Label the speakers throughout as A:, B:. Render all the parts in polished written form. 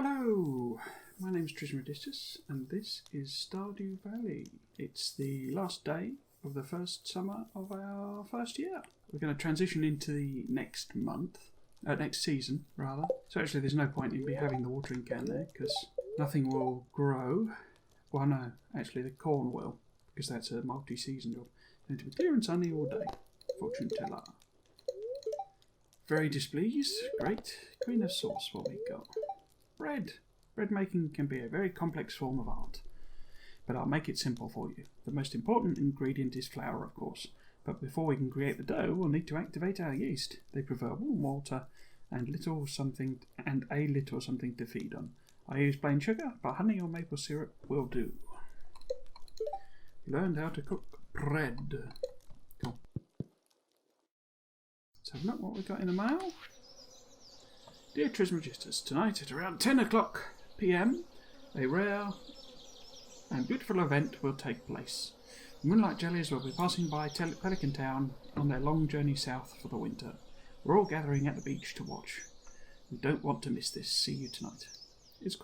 A: Hello, my name's Trismegistus and this is Stardew Valley. It's the last day of the first summer of our first year. We're going to transition into the next season rather. So actually there's no point in me having the watering can there because nothing will grow. Well no, actually the corn will, because that's a multi-season job. It's going to be clear and sunny all day. Fortune teller. Very displeased. Great. Queen of sauce, what we got? Bread. Bread making can be a very complex form of art, but I'll make it simple for you. The most important ingredient is flour, of course, but before we can create the dough, we'll need to activate our yeast. They prefer warm water and a little something to feed on. I use plain sugar, but honey or maple syrup will do. Learned how to cook bread. Cool. Let's have a look what we got in the mail. Dear Trismegistus, tonight at around 10 o'clock PM, a rare and beautiful event will take place. Moonlight Jellies will be passing by Pelican Town on their long journey south for the winter. We're all gathering at the beach to watch. We don't want to miss this. See you tonight. It's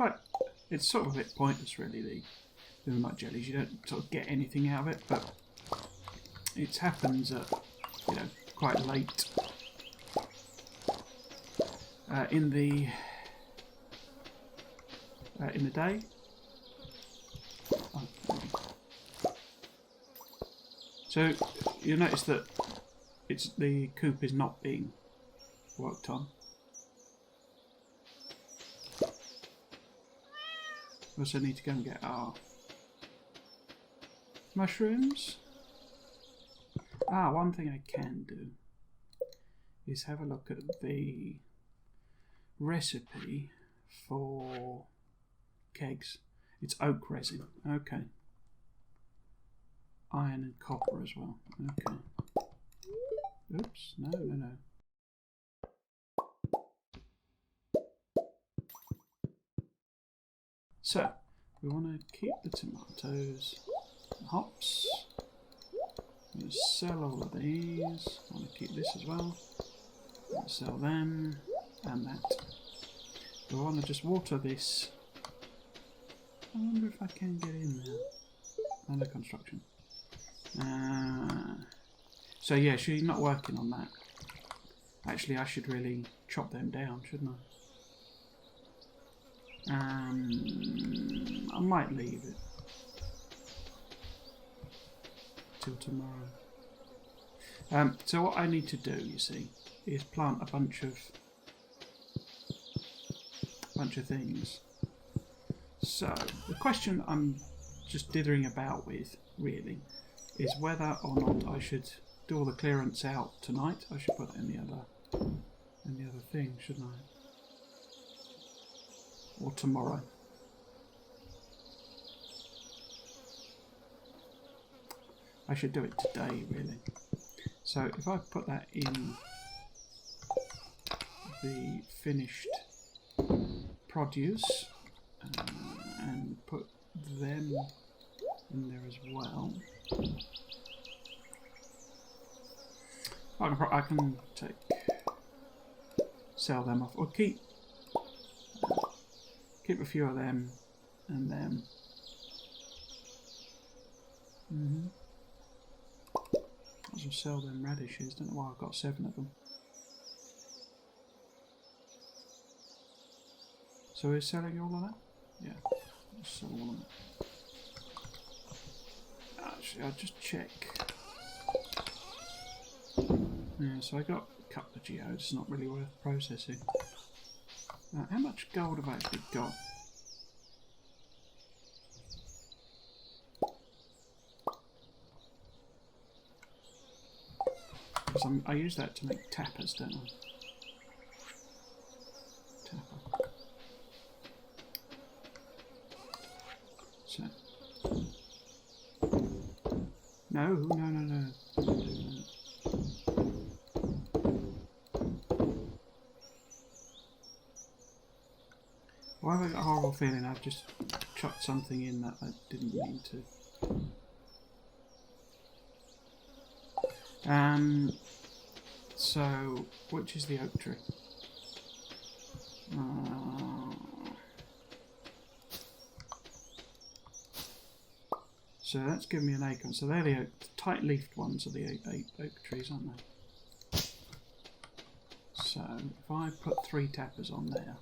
A: sort of a bit pointless really, the Moonlight Jellies. You don't sort of get anything out of it, but it happens at, quite late in the day. So you'll notice that the coop is not being worked on. We also need to go and get our mushrooms. One thing I can do is have a look at the recipe for kegs. It's oak resin. Okay. Iron and copper as well. Okay. Oops. No. So, we want to keep the tomatoes, the hops. I'm going to sell all of these. I want to keep this as well. I'm going to sell them and that. I want to just water this. I wonder if I can get in there. Under construction. So yeah, she's not working on that. Actually, I should really chop them down, shouldn't I? I might leave it till tomorrow. So what I need to do, you see, is plant a bunch of things. So the question I'm just dithering about with really is whether or not I should do all the clearance out tonight. I should put it in the other thing, shouldn't I? Or tomorrow. I should do it today really. So if I put that in the finished produce and put them in there as well, I can sell them off, or keep a few of them and them. I'll just sell them radishes. Don't know why I've got 7 of them. So we're selling all of that? Yeah, I'll sell all of it. Actually, I'll just check. Yeah, so I got a couple of geodes. It's not really worth processing. How much gold have I actually got? Because I use that to make tappers, don't I? Tapper. So. No. Why have I got a horrible feeling I've just chucked something in that I didn't mean to? So, which is the oak tree? So that's given me an acorn. So they're the tight-leafed ones are the oak trees, aren't they? So if I put 3 tappers on there.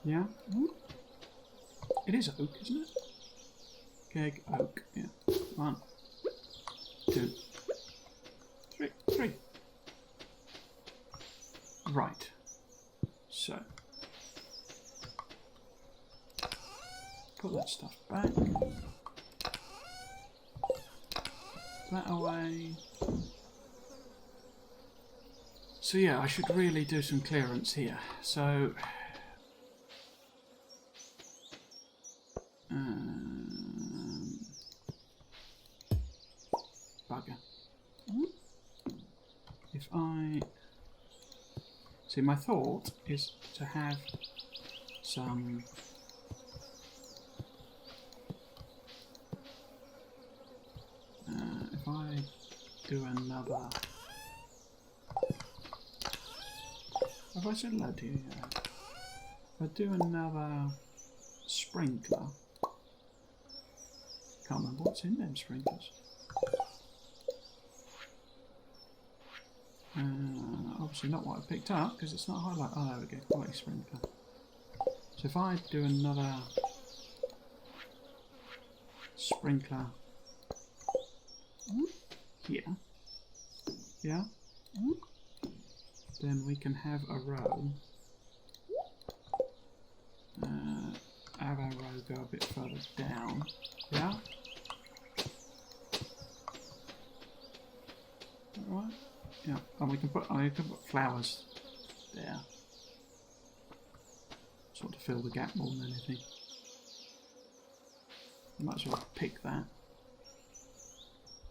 A: Yeah? It is oak, isn't it? Keg, oak, yeah. 1, 2, 3. Right. So. Put that stuff back. That away. So yeah, I should really do some clearance here. So. Bugger. If I... See, my thought is to have some... if I do another... Have I said that to you? Yeah. If I do another sprinkler... Can't remember what's in them sprinklers. Obviously not what I picked up because it's not highlight. Oh, there we go. Quality sprinkler. So if I do another sprinkler here, yeah, then we can have a row. Have our row go a bit further down. Yeah. Alright. Yeah, and we can put flowers there. Sort of fill the gap more than anything. I might as well pick that.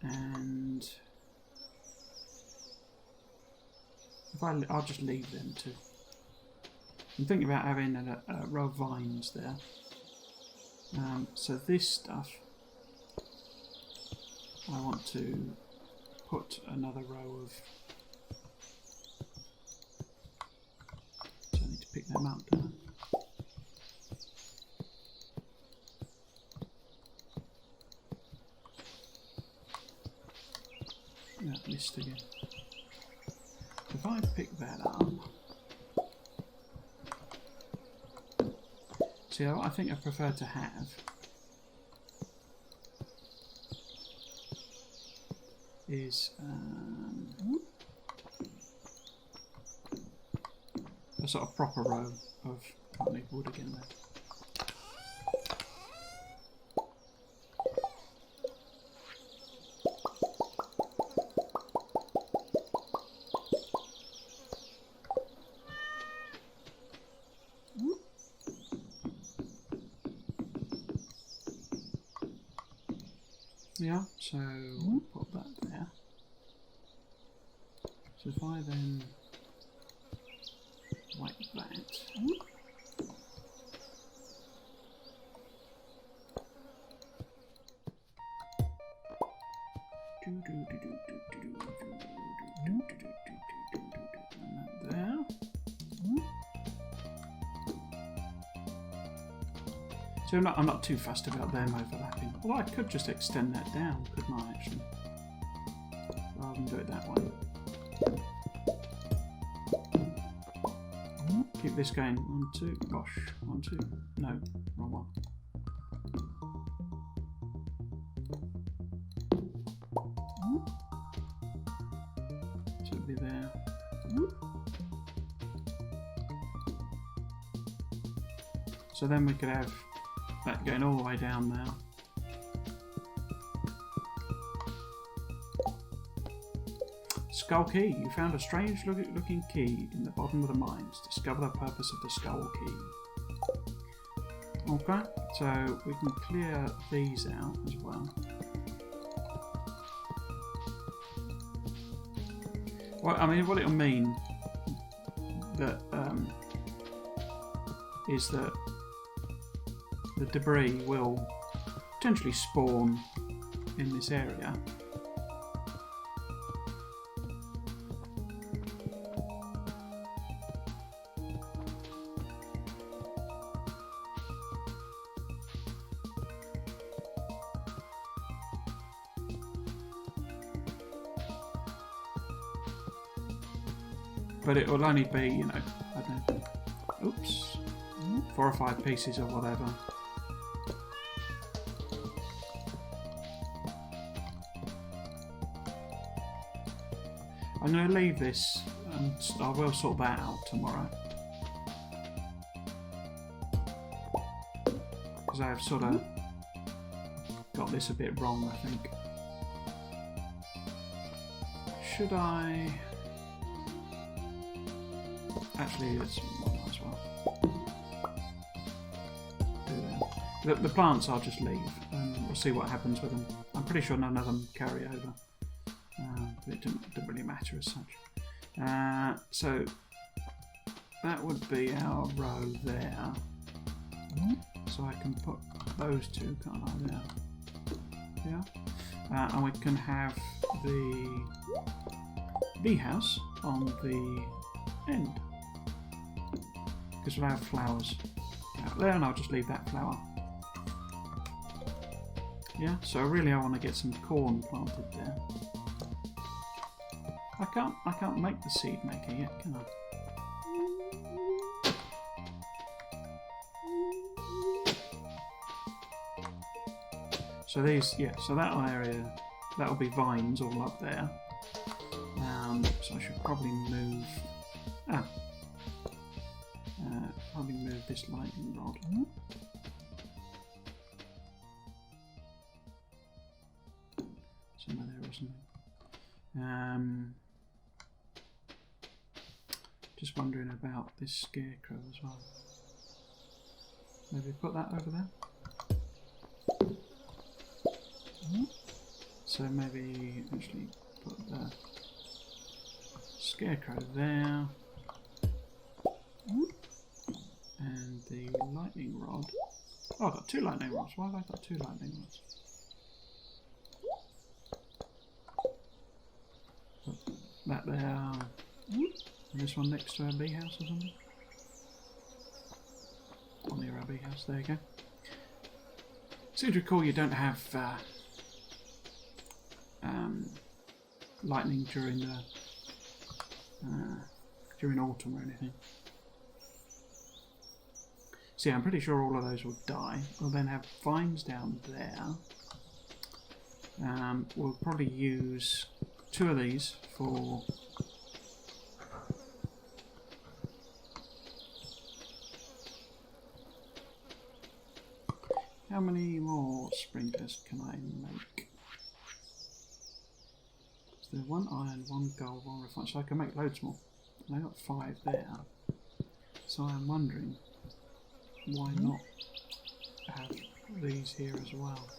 A: And if I'll just leave them too. I'm thinking about having a row of vines there. So this stuff I want to put another row of. So I need to pick them up, don't I? Yeah, missed again. If I pick that up. See, what I think I prefer to have is a sort of proper row of wood again there. Yeah, so we'll put that there. So if I then wipe that. And that there. So I'm not too fussed about them overlapping. Well, I could just extend that down, couldn't I, actually? Rather than do it that way. Keep this going. 1, 2, gosh. 1, 2. No, wrong one. So it'll be there. So then we could have that going all the way down now. Skull key. You found a strange looking key in the bottom of the mines. Discover the purpose of the skull key. Okay, so we can clear these out as well. Well, I mean, what it'll mean that is that the debris will potentially spawn in this area. but it will only be, you know, I don't know, oops, 4 or 5 pieces or whatever. I'm going to leave this and I will sort that out tomorrow. Because I have sort of got this a bit wrong, I think. Should I... Actually, it's might as well do that. The plants I'll just leave and we'll see what happens with them. I'm pretty sure none of them carry over. But it didn't really matter as such. So that would be our row there. So I can put those two, can't I, there? Yeah. And we can have the bee house on the end. Because we'll have flowers out there, and I'll just leave that flower. Yeah, so really I want to get some corn planted there. I can't make the seed maker yet, can I? So these, yeah, so that area, that'll be vines all up there. So I should probably move, probably move this lightning rod. Somewhere there or something. Just wondering about this scarecrow as well. Maybe put that over there. So maybe actually put the scarecrow there. And the lightning rod. Oh, I've got 2 lightning rods. Why have I got 2 lightning rods? Put that there. And this one next to our bee house or something. Or near our bee house. There you go. Seem to recall you don't have lightning during the during autumn or anything. So yeah, I'm pretty sure all of those will die. We'll then have vines down there. We'll probably use 2 of these for how many more sprinklers can I make? So there's 1 iron, 1 gold, 1 refined. So I can make loads more. And I got 5 there. So I'm wondering why not have these here as well.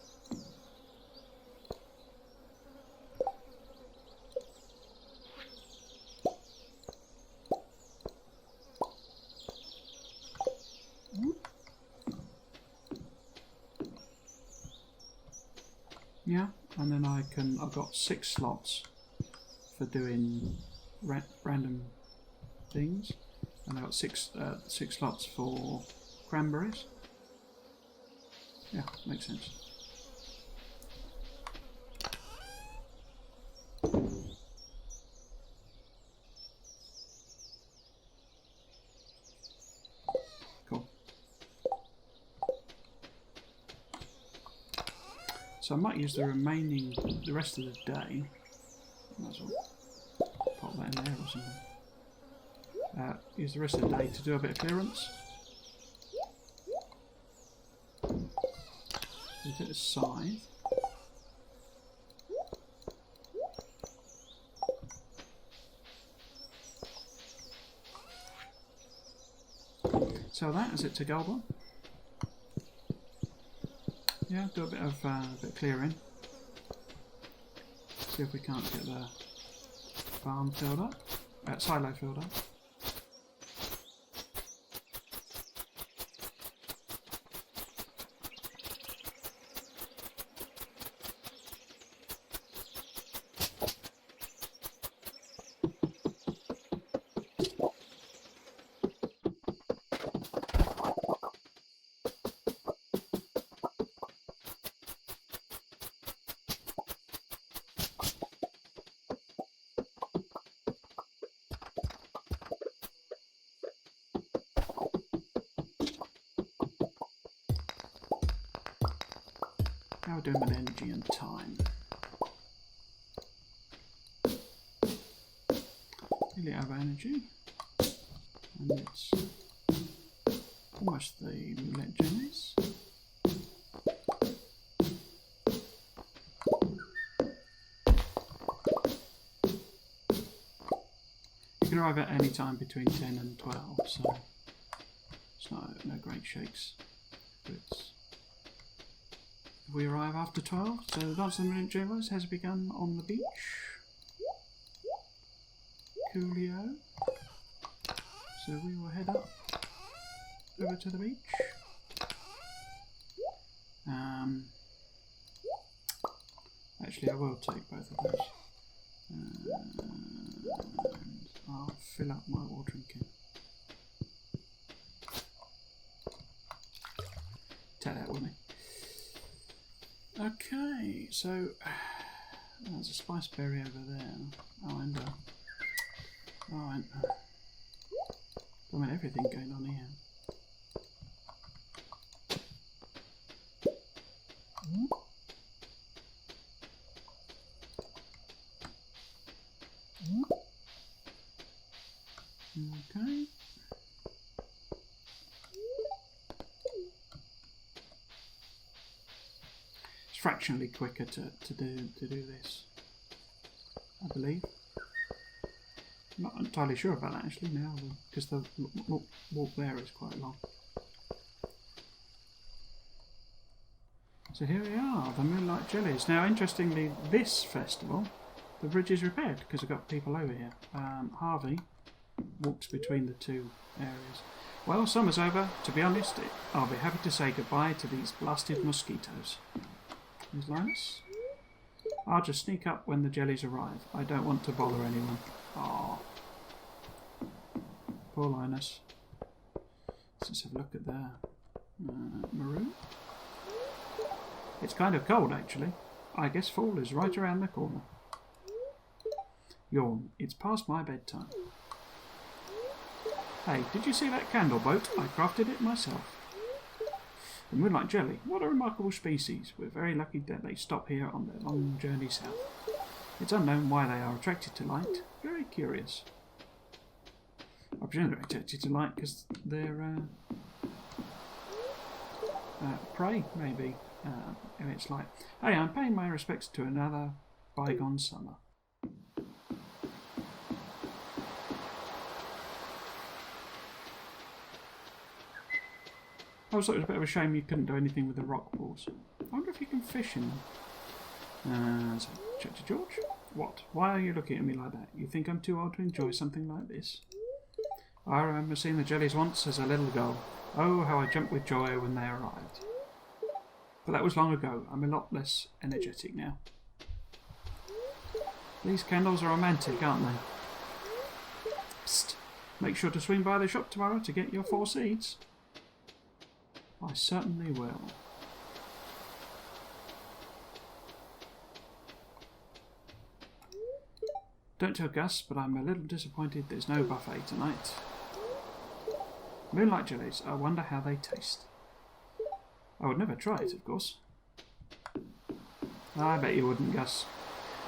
A: Yeah, and then I've got 6 slots for doing random things, and I've got 6 slots for cranberries. Yeah, makes sense. Cool. So I might use the rest of the day. Might as well pop that in there or something. Use the rest of the day to do a bit of clearance. A bit of scythe. So that is it to Goldwyn. Yeah, do a bit of clearing. See if we can't get the farm filled up, silo filled up. How are we doing with energy and time? Nearly over energy. And it's almost the Moonlight Jellies. You can arrive at any time between 10 and 12, so it's no great shakes. But we arrive after 12, so the Dance of the Moonlight Jellies has begun on the beach. Coolio. So we will head up over to the beach. Actually, I will take both of those. And I'll fill up my watering can. Take that with me. Okay, so there's a spice berry over there. Oh, and I mean, everything going on here. Okay. It's fractionally quicker to do this, I believe. I'm not entirely sure about that actually now, because the walk there is quite long. So here we are, the Moonlight Jellies. Now, interestingly, this festival, the bridge is repaired because I've got people over here. Harvey walks between the two areas. Well, summer's over. To be honest, I'll be happy to say goodbye to these blasted mosquitoes. Is Linus? I'll just sneak up when the jellies arrive. I don't want to bother anyone. Aww. Poor Linus. Let's just have a look at their maroon. It's kind of cold actually. I guess fall is right around the corner. Yawn. It's past my bedtime. Hey, did you see that candle boat? I crafted it myself. The Moonlight Jelly. What a remarkable species. We're very lucky that they stop here on their long journey south. It's unknown why they are attracted to light. Very curious. I presume they're attracted to light because they're prey, maybe. And it's like, hey, I'm paying my respects to another bygone summer. I always thought it was a bit of a shame you couldn't do anything with the rock balls. I wonder if you can fish in them. So, check to George. What? Why are you looking at me like that? You think I'm too old to enjoy something like this? I remember seeing the jellies once as a little girl. Oh, how I jumped with joy when they arrived. But that was long ago. I'm a lot less energetic now. These candles are romantic, aren't they? Psst. Make sure to swing by the shop tomorrow to get your 4 seeds. I certainly will. Don't tell Gus, but I'm a little disappointed there's no buffet tonight. Moonlight Jellies. I wonder how they taste. I would never try it, of course. I bet you wouldn't, Gus.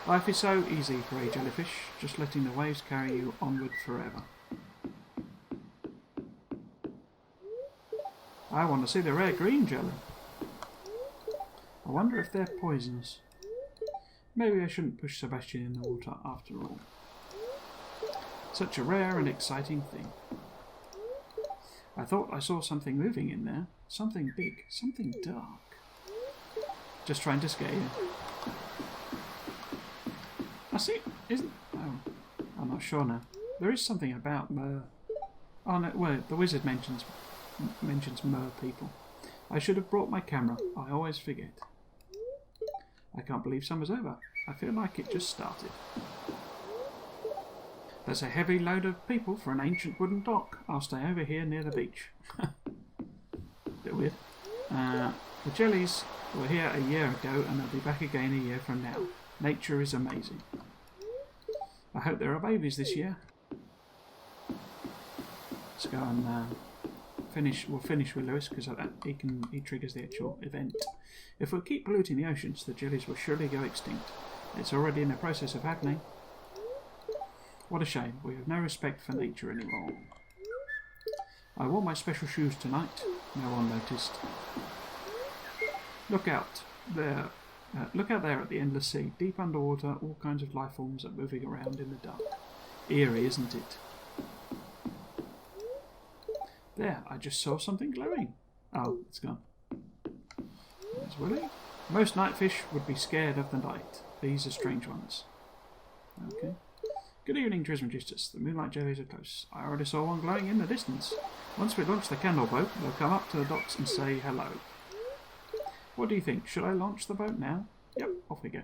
A: Life is so easy for a jellyfish, just letting the waves carry you onward forever. I want to see the rare green jelly. I wonder if they're poisonous. Maybe I shouldn't push Sebastian in the water after all. Such a rare and exciting thing. I thought I saw something moving in there. Something big, something dark. Just trying to scare you. I see. Isn't... Oh, I'm not sure now. There is something about Mer... Oh no, well, the wizard mentions Mer people. I should have brought my camera. I always forget. I can't believe summer's over. I feel like it just started. That's a heavy load of people for an ancient wooden dock. I'll stay over here near the beach. Bit weird. The jellies were here a year ago and they'll be back again a year from now. Nature is amazing. I hope there are babies this year. Let's go and We'll finish with Lewis because he triggers the actual event. If we keep polluting the oceans, the jellies will surely go extinct. It's already in the process of happening. What a shame. We have no respect for nature anymore. I wore my special shoes tonight. No one noticed. Look out there. Look out there at the endless sea. Deep underwater, all kinds of life forms are moving around in the dark. Eerie, isn't it? There, I just saw something glowing. Oh, it's gone. There's Willy. Most nightfish would be scared of the night. These are strange ones. Okay. Good evening, Trismegistus. The Moonlight Jellies are close. I already saw one glowing in the distance. Once we launch the candle boat, they'll come up to the docks and say hello. What do you think? Should I launch the boat now? Yep, off we go.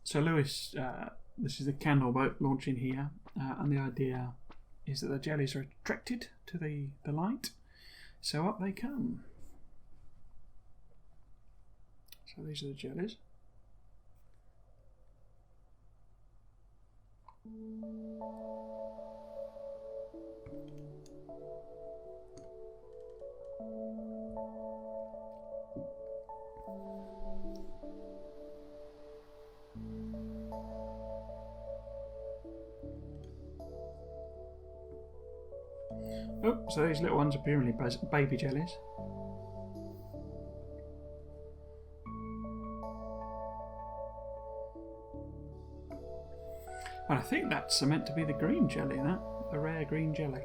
A: So Lewis, this is the candle boat launching here, and the idea is that the jellies are attracted to the light, so up they come. So these are the jellies. Oh, so these little ones are apparently baby jellies. And I think that's meant to be the green jelly, the rare green jelly.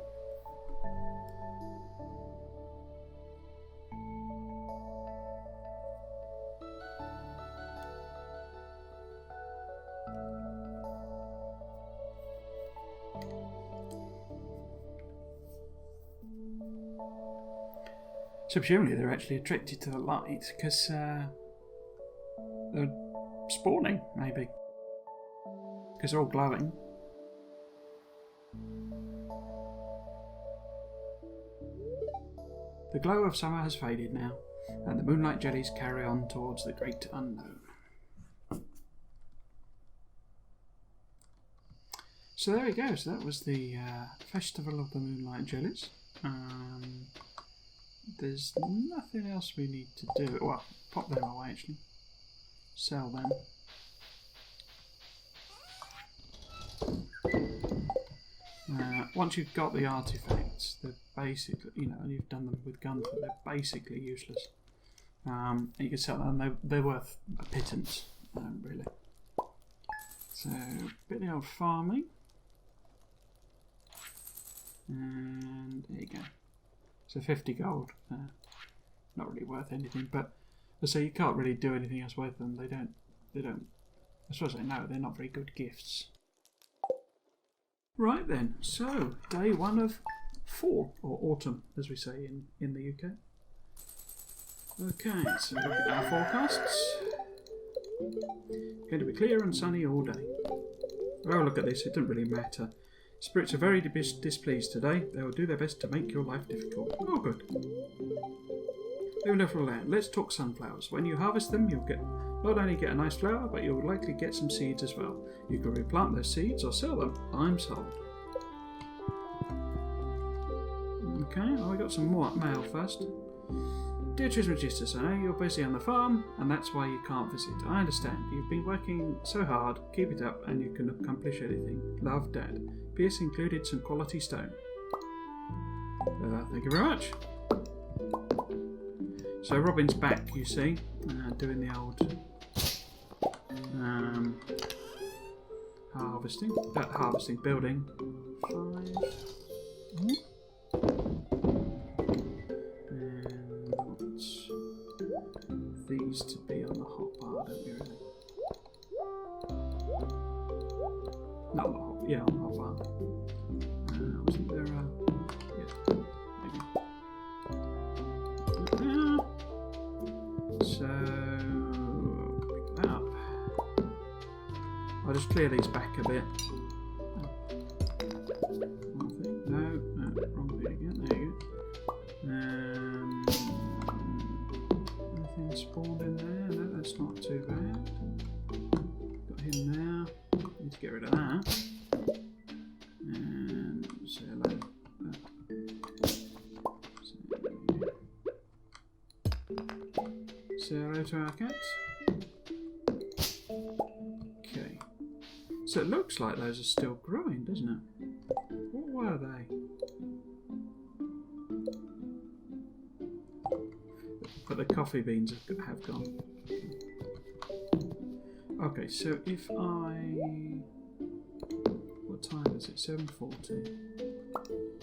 A: So presumably they're actually attracted to the light because they're spawning, maybe. Because they're all glowing. The glow of summer has faded now, and the moonlight jellies carry on towards the great unknown. So there we go. So that was the Festival of the Moonlight Jellies. There's nothing else we need to do. Well, pop them away actually. Sell them. Once you've got the artifacts, they're basically, and you've done them with guns, but they're basically useless. You can sell them, they're worth a pittance, really. So, a bit of the old farming. And there you go. So 50 gold. Not really worth anything, but so you can't really do anything else with them. They don't, as far as I know, they're not very good gifts. Right then, so day 1 of fall, or autumn as we say in the UK. Okay, so look at our forecasts. Going to be clear and sunny all day. Oh, look at this, it doesn't really matter. Spirits are very displeased today. They will do their best to make your life difficult. Oh, good. Wonderful land. Let's talk sunflowers. When you harvest them, you'll not only get a nice flower, but you'll likely get some seeds as well. You can replant those seeds or sell them. I'm sold. Okay, well, we got some more mail first. Dear Trismegistus, I know you're busy on the farm, and that's why you can't visit. I understand. You've been working so hard. Keep it up, and you can accomplish anything. Love, Dad. P.S. included some quality stone. Thank you very much. So Robin's back, you see, doing the old harvesting, building. 5. These to be on the hot bar, don't we really? Not on the hot, yeah, on the hot bar. Wasn't there yeah, maybe. So, pick that up. I'll just clear these back a bit. Wrong thing, no, wrong thing again, there you go. That's not too bad. Got him there. Need to get rid of that. And say hello. Say hello to our cat. Okay. So it looks like those are still growing, doesn't it? What were they? But the coffee beans have gone. Okay, so if I... What time is it? 7:40.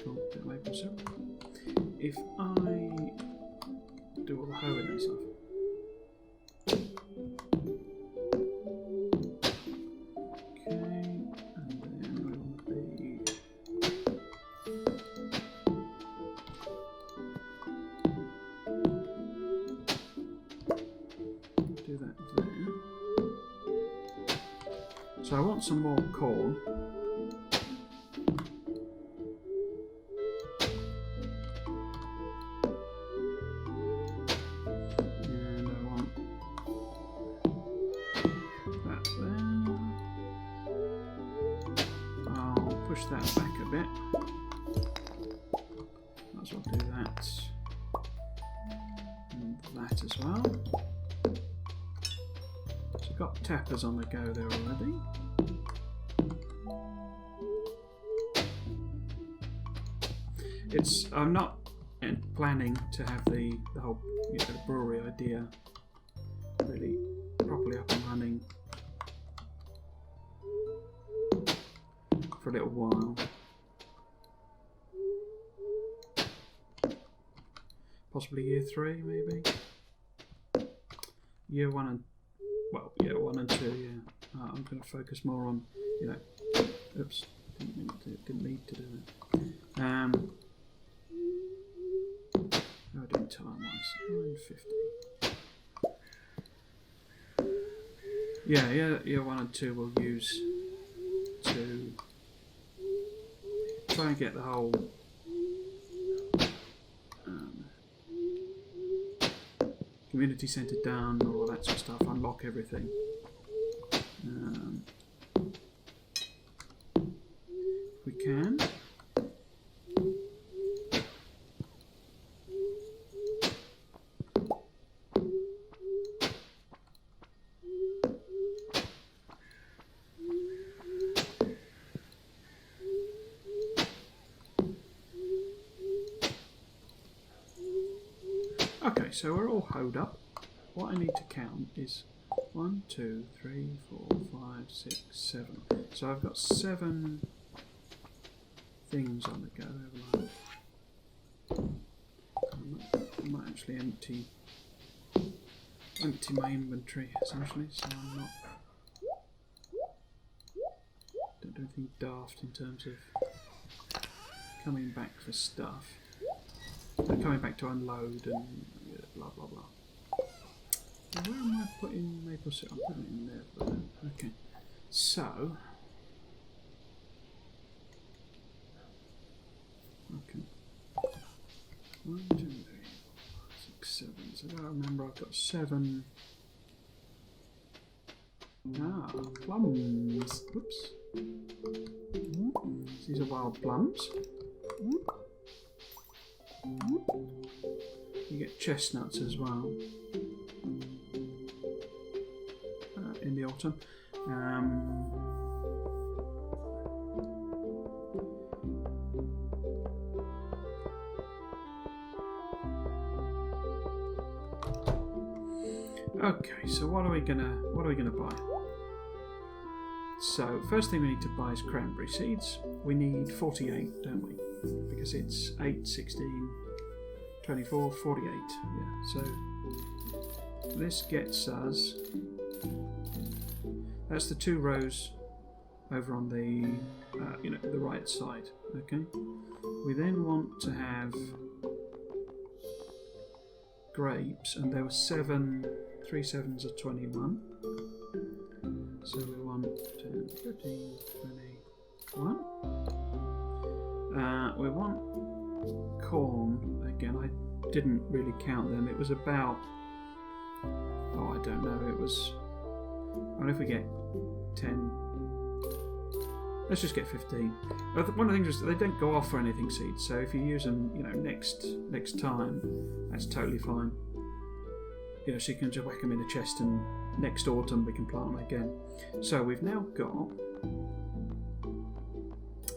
A: Oh, bit of maple syrup. If I do all the hoeing and stuff. Okay, and then we want to be... Do that there. So I want some more corn. And I want that there. I'll push that back a bit. Might as well do that. And that as well. So I've got tappers on the go there already. I'm not planning to have the whole the brewery idea really properly up and running for a little while. Possibly year 3, maybe. Year 1 and 1 and 2. Yeah, I'm going to focus more on Oops, didn't need to do that. How do time-wise? 9:50. Yeah, 1 and 2 we'll use to try and get the whole community centre down, all that sort of stuff, unlock everything. If we can. Okay, so we're all hoed up. What I need to count is 1, 2, 3, 4, 5, 6, 7. So I've got 7 things on the go. I might actually empty my inventory essentially, so I'm not don't do anything daft in terms of coming back for stuff. Coming back to unload and blah blah blah. Now, where am I putting maple syrup? I'm putting it in there. Okay. So. Okay. 1, 2, 3, 4, 5, 6, 7. So I remember I've got 7. Plums. Oops. These are wild plums. You get chestnuts as well in the autumn. Okay, so what are we gonna buy? So first thing we need to buy is cranberry seeds. We need 48, don't we? Because it's 8, 16, 24, 48. Yeah, so this gets us. That's the 2 rows over on the the right side. Okay. We then want to have grapes, and there were 7. 3 7s are 21. So we want 10, 15, 21. We want corn. Again, I didn't really count them. It was about Oh, I don't know. It was. What if we get 10? Let's just get 15. One of the things is they don't go off for anything seeds, so if you use them, you know, next time, that's totally fine. You know, so you can just whack them in the chest, and next autumn we can plant them again. So we've now got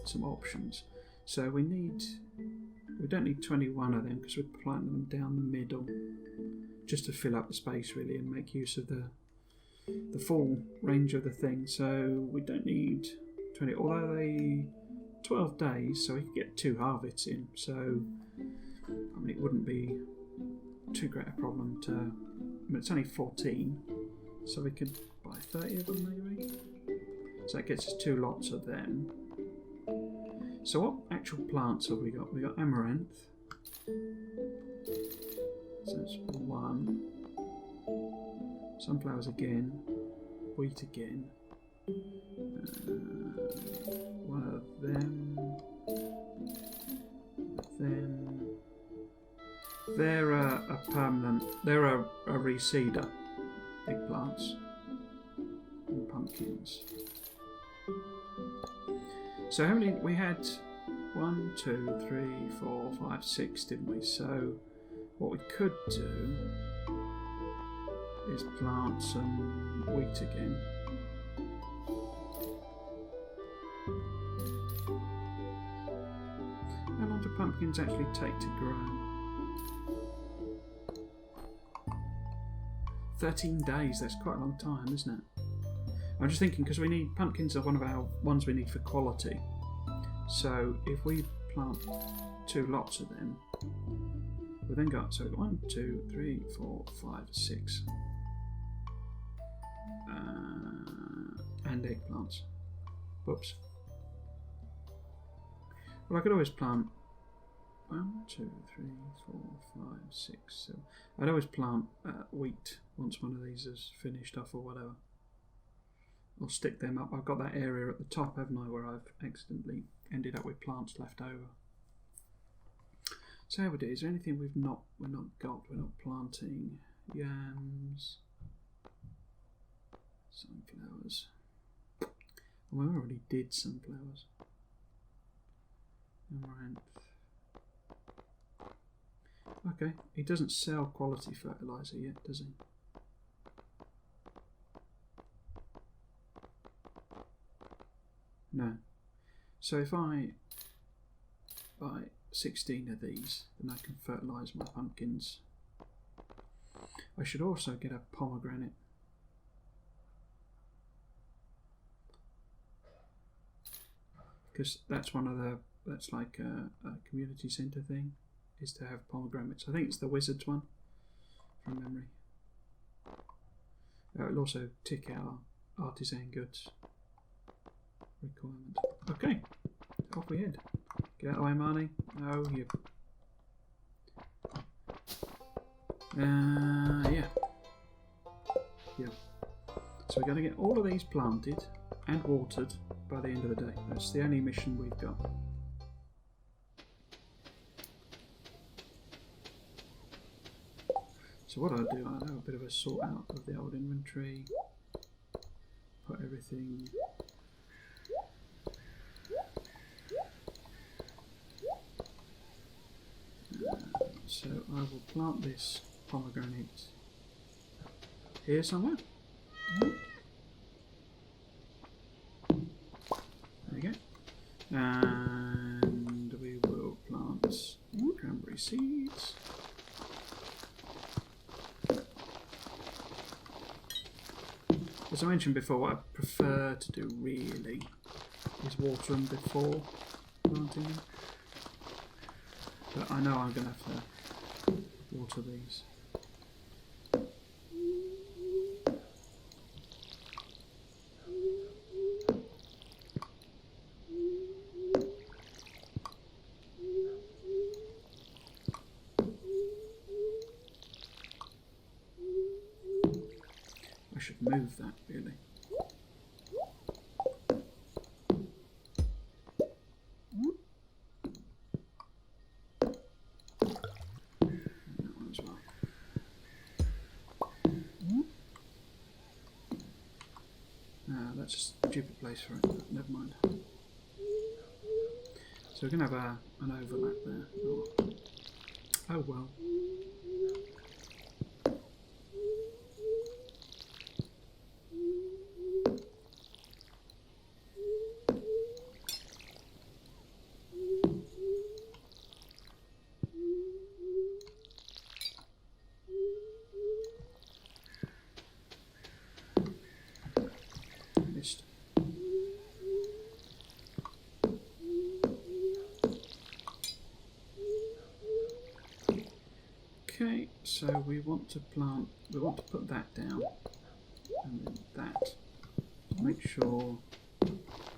A: some options. So we don't need 21 of them because we're planting them down the middle, just to fill up the space really and make use of the full range of the thing. So we don't need 20, although they 12 days, so we could get 2 harvests in. So I mean, it wouldn't be too great a problem to. I mean, it's only 14, so we could buy 30 of them maybe. So that gets us 2 lots of them. So what actual plants have we got? We got amaranth. So that's 1. Sunflowers again. Wheat again. One of them. They're a permanent. They're a reseeder. Eggplants and pumpkins. So how many we had? 1, 2, 3, 4, 5, 6, didn't we? So what we could do is plant some wheat again. How long do pumpkins actually take to grow? 13 days, that's quite a long time, isn't it? I'm just thinking because we need pumpkins are one of our ones we need for quality. So if we plant 2 lots of them, we've then got 1, 2, 3, 4, 5, 6, and eggplants. Whoops. Well, I could always plant 1, 2, 3, 4, 5, 6, 7. I'd always plant wheat once one of these is finished off or whatever. I'll stick them up. I've got that area at the top, haven't I, where I've accidentally ended up with plants left over. So how we do? Is there anything we're not planting? Yams, sunflowers. We already did sunflowers. Amaranth. Okay, he doesn't sell quality fertilizer yet, does he? No. So if I buy 16 of these, then I can fertilise my pumpkins. I should also get a pomegranate. Because that's one of the, that's like a community centre thing, is to have pomegranates. I think it's the wizard's one, from memory. It'll also tick our artisan goods requirement. Okay, off we head. Get out of the way, Marnie. Oh, you. Yeah. So we're going to get all of these planted and watered by the end of the day. That's the only mission we've got. So what I'll do, I'll have a bit of a sort out of the old inventory. Put everything. So I will plant this pomegranate here somewhere. There we go. And we will plant cranberry seeds. As I mentioned before, what I prefer to do really is water them before planting them. But I know I'm going to have to water these. I should move that really. that's a stupid place for it. Never mind. So we're going to have an overlap there. Oh well. Missed. Okay, so we want to put that down, and then that. Make sure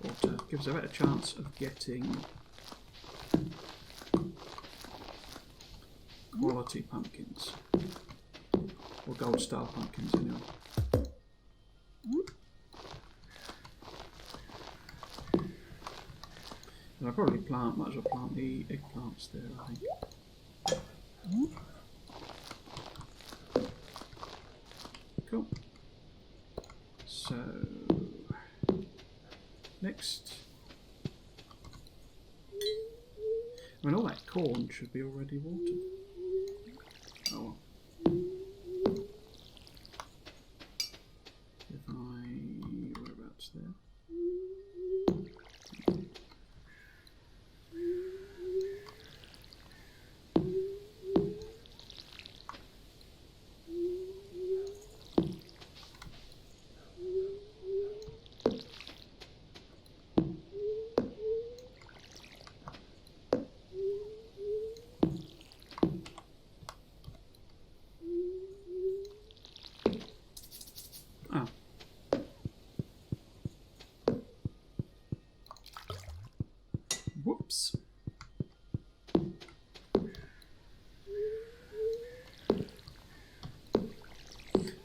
A: water gives a better chance of getting quality pumpkins, or gold star pumpkins anyway. And I'll probably might as well plant the eggplants there, I think. Cool. So, next. I mean, all that corn should be already watered. Oh well. If whereabouts there? Whoops.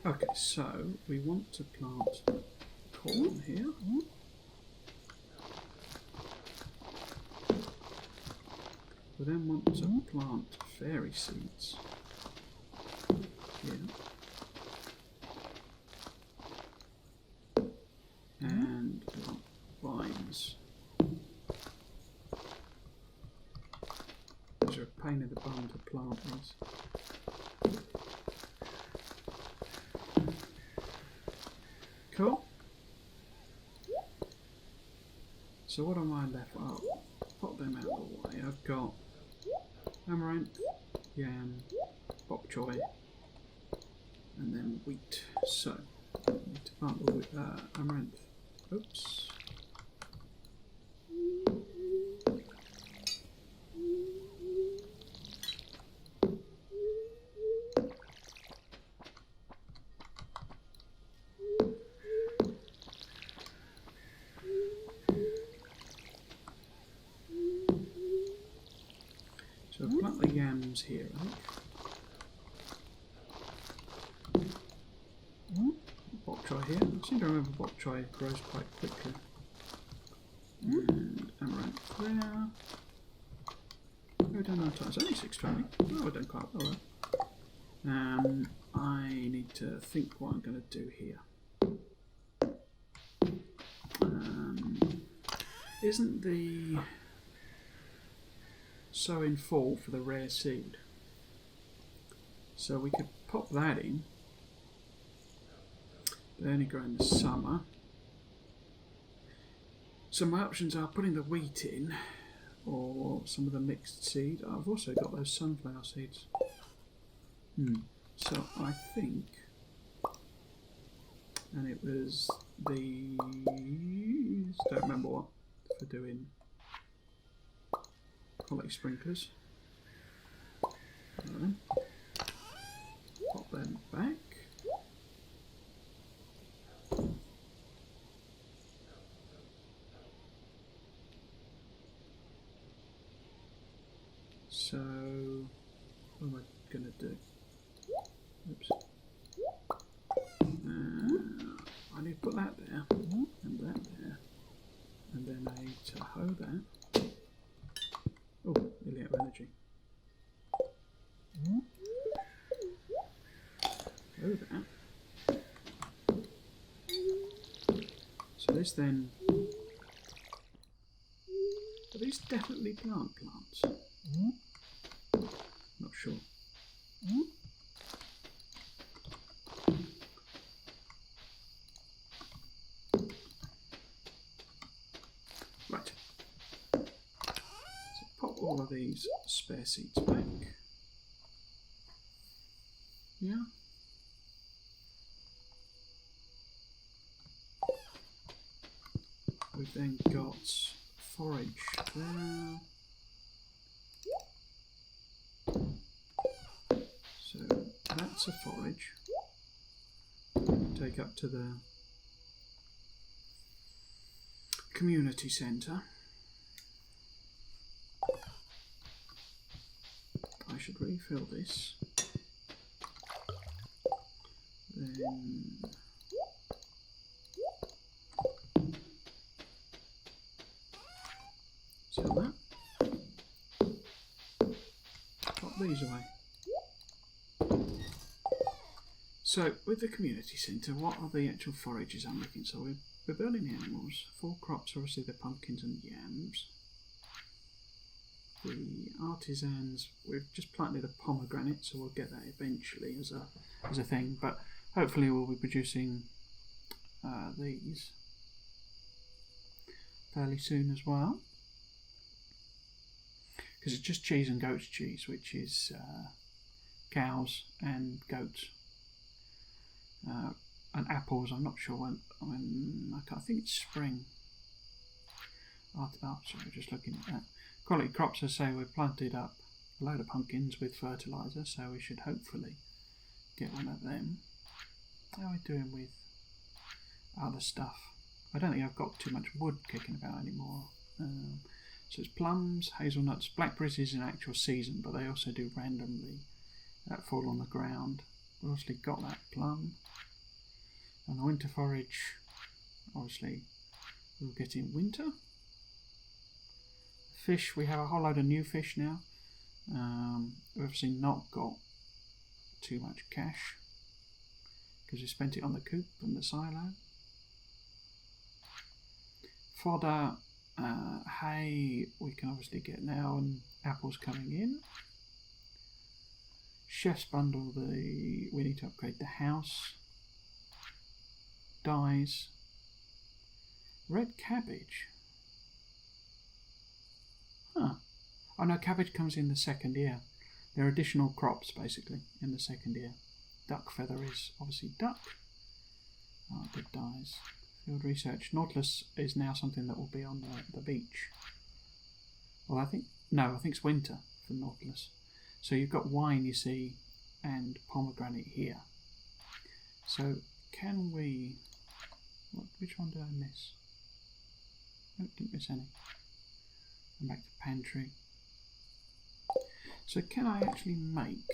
A: Okay, so we want to plant corn here. We then want to plant fairy seeds here. And we want vines. These are a pain in the bum to plant these. Cool. So what am I left? Oh, pop them out of the way. I've got amaranth, yam, bok choy, and then wheat. So I need to plant the amaranth. Oops. So I'll plant the yams here, I think. Bok choy here. I seem to remember bok choy grows quite quickly. And amaranth there. Go down on time. It's only 6:20. Oh, we've done quite well there. I need to think what I'm going to do here. Isn't the sow in fall for the rare seed? So we could pop that in. They only grow in the summer. So my options are putting the wheat in, or some of the mixed seed. I've also got those sunflower seeds. So I think, and it was these, don't remember what, for doing quality sprinklers. Pop them back. So, what am I going to do? Oops. I need to put that there, and that there, and then I need to hoe that. Oh, nearly out of energy. Hoe that. So this then... Are these definitely plants? Not sure. Right. So pop all of these spare seeds back. Yeah. We've then got forage there. So that's a forage. Take up to the community centre. I should refill this. Then sell that. Pop these away. So with the community centre, what are the actual forages I'm looking? So we're building the animals. 4 crops, obviously the pumpkins and yams. The artisans, we've just planted a pomegranate, so we'll get that eventually as a thing. But hopefully we'll be producing these fairly soon as well. Because it's just cheese and goat's cheese, which is cows and goats. And apples, I'm not sure when I think it's spring. Sorry, just looking at that. Quality crops, as I say, we've planted up a load of pumpkins with fertiliser, so we should hopefully get one of them. How are we doing with other stuff? I don't think I've got too much wood kicking about anymore. So it's plums, hazelnuts, blackberries is in actual season, but they also do randomly fall on the ground. We've obviously got that plum. And the winter forage, obviously, we'll get in winter. Fish, we have a whole load of new fish now. We've obviously not got too much cash because we spent it on the coop and the silo. Fodder, hay, we can obviously get now, and apples coming in. Chef's bundle, we need to upgrade the house. Dyes. Red cabbage. Huh. Oh no, cabbage comes in the second year. There are additional crops basically in the second year. Duck feather is obviously duck. Oh, good dyes. Field research. Nautilus is now something that will be on the beach. Well, I think it's winter for Nautilus. So you've got wine, you see, and pomegranate here. So can we... which one did I miss? No, didn't miss any. I'm back to pantry. So can I actually make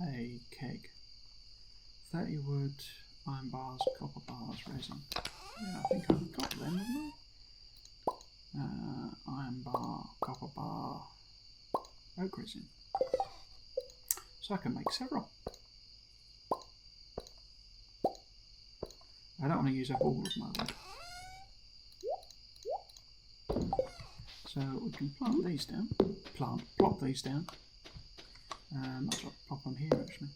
A: a keg? 30 wood, iron bars, copper bars, resin. Yeah, I think I've got them, haven't I? Iron bar, copper bar, oak resin. So I can make several. I don't want to use up all of my wood. So we can plant these down. Plop these down. Might as well pop them here actually.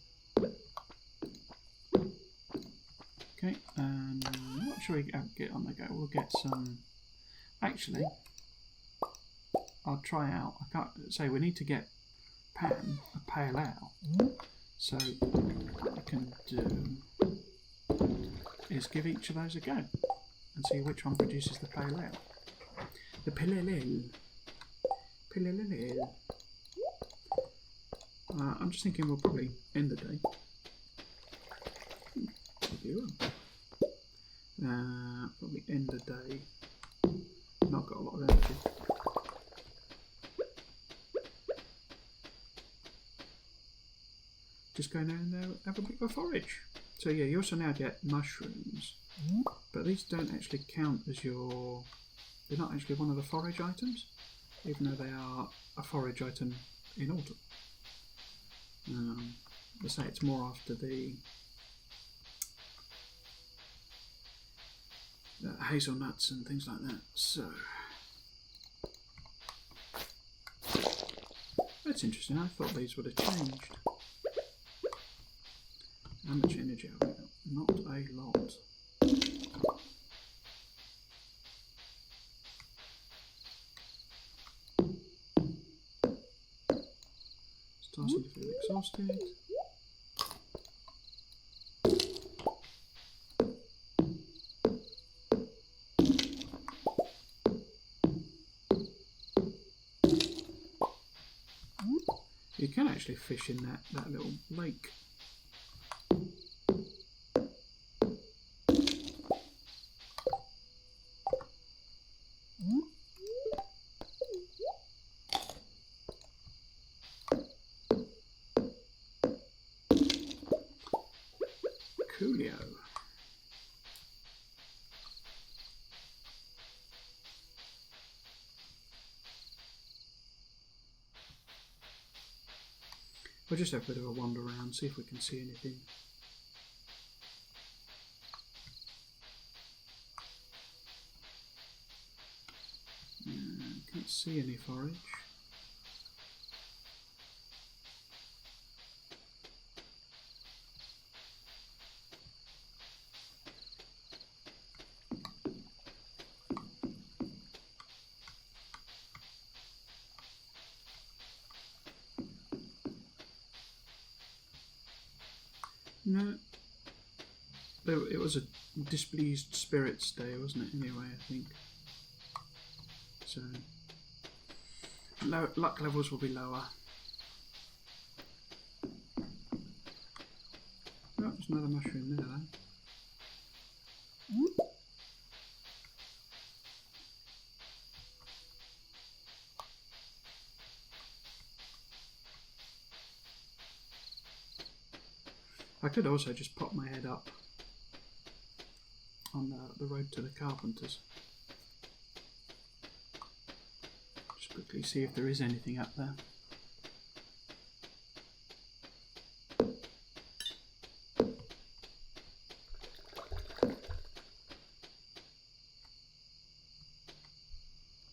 A: Okay, what should we get on the go? We'll get some... Actually, I'll try out... I can't say we need to get Pan a pale ale. So what we can do is give each of those a go and see which one produces the pale ale. The pale ale. Pale ale. I'm just thinking we'll probably end the day. Probably end the day. Not got a lot of energy. Just go down there and have a bit of a forage. So yeah, you also now get mushrooms, but these don't actually count as your... They're not actually one of the forage items, even though they are a forage item in autumn. I say it's more after the hazelnuts and things like that. So that's interesting. I thought these would have changed. How much energy have we got? Not a lot. Starting to feel exhausted. You can actually fish in that little lake. Coolio. We'll just have a bit of a wander around, see if we can see anything. Can't see any forage. No. It was a displeased spirits day, wasn't it, anyway, I think. So, luck levels will be lower. Oh, there's another mushroom there, though. I could also just pop my head up on the road to the carpenters. Just quickly see if there is anything up there.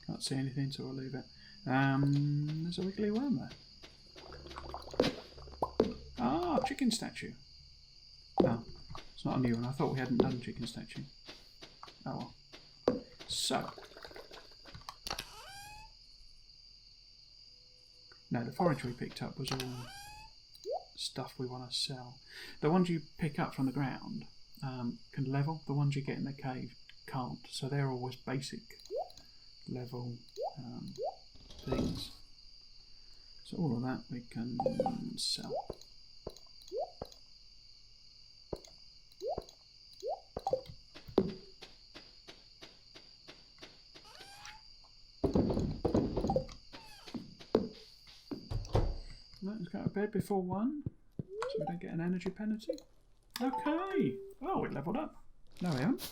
A: Can't see anything, so we'll leave it. There's a wiggly worm there. Ah, chicken statue. Oh, it's not a new one. I thought we hadn't done chicken statue. Oh well. So. No, the forage we picked up was all stuff we want to sell. The ones you pick up from the ground can level. The ones you get in the cave can't. So they're always basic level things. So all of that we can sell. Let's go to bed before 1, so we don't get an energy penalty. Okay. Oh, we leveled up. No, we haven't.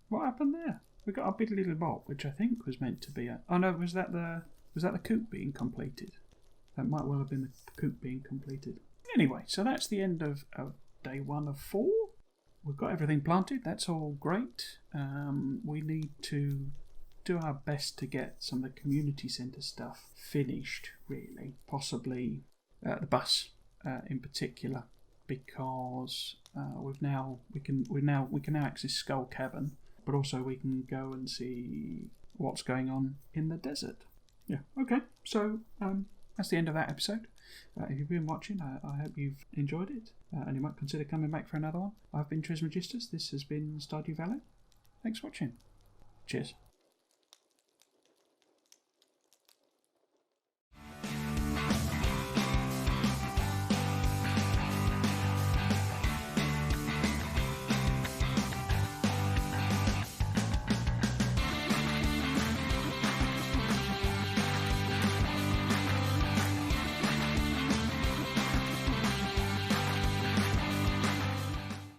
A: What happened there? We got a big little bolt, which I think was meant to be a. Oh no, was that the coop being completed? That might well have been the coop being completed. Anyway, so that's the end of day 1 of 4. We've got everything planted. That's all great. We need to do our best to get some of the community centre stuff finished, really. Possibly the bus in particular, because we can now access Skull Cavern, but also we can go and see what's going on in the desert. Yeah. Okay. So that's the end of that episode. If you've been watching, I hope you've enjoyed it, and you might consider coming back for another one. I've been Trismegistus. This has been Stardew Valley. Thanks for watching. Cheers.